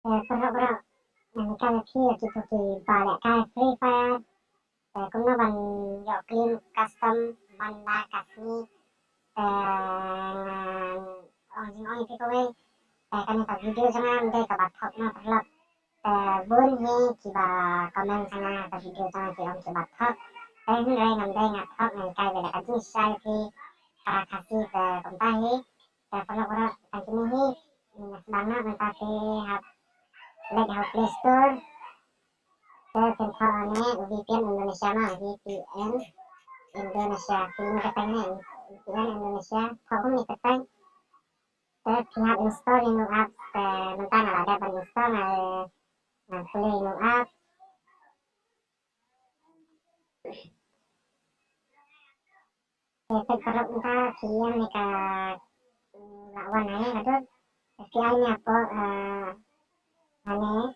Pernah yang kia gitu ki balik kai Free Fire cũng nó bằng dọ clean custom banda kasni orang orang itu kowe kan ta video sana ndai ka bathok na perlap bun he ki ba comment sana ta video sana ki om ki bathok ni rai ngam dai ngat thok ngai kai bela ka jin sai ki para kasi kom ta he perlap ora kan kini he bana menta ke hap like how Play Store sensornya VPN Indonesia mah VPN Indonesia pilih katanya VPN Indonesia kalau nih katanya pihak install ini app mentah nggak ada install nah pilih ini app kalau entah kian nih ke lawan aja ada SPI nya apa aneh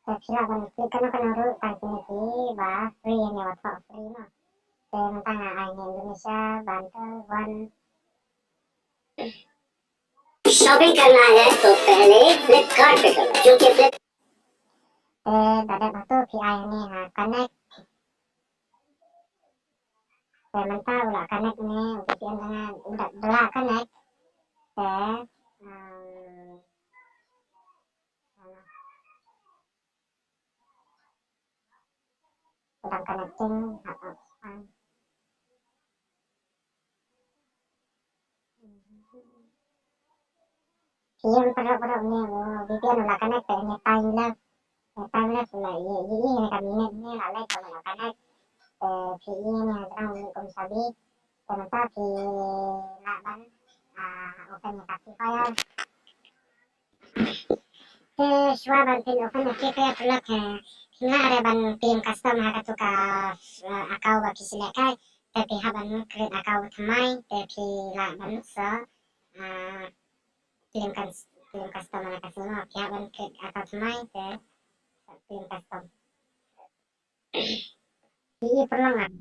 silakan klik karena penurut tangkini ki bah free yang waktu free mah tentang Indonesia Banten One shopping करना है तो पहले फ्लिपकार्ट पे करो क्योंकि फ्लिप दादा बतो कि आई ने connect mentah ulah connect ni VPN dengan udah connect sedang connecting Kian perlu ni VPN ulah connect ni time lapse ulah ini kami ni lah like kalau ulah connect PI ni ada kum sabi mentah pi laban open ni pacifier Shua bantin open ni kaya pula na ada ban pin custom haka tu ka akau baki silakai tapi haban create akau thamai tapi laban so pin custom na kasi mo kaya ban create akau thamai pin custom PI perlu nggak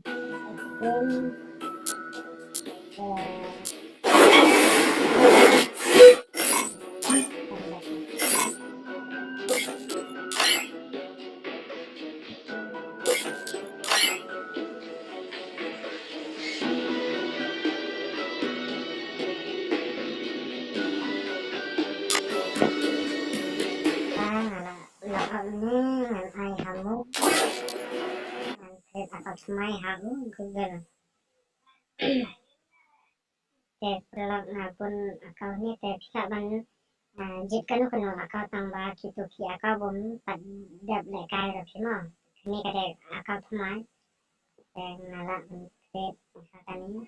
Semai haru Google perlu pun akau ni bisa ban jika nu kena akau tambah gitu ki akau bom pada lekai tapi mah ni kada akau semai ngalak create misalkan ini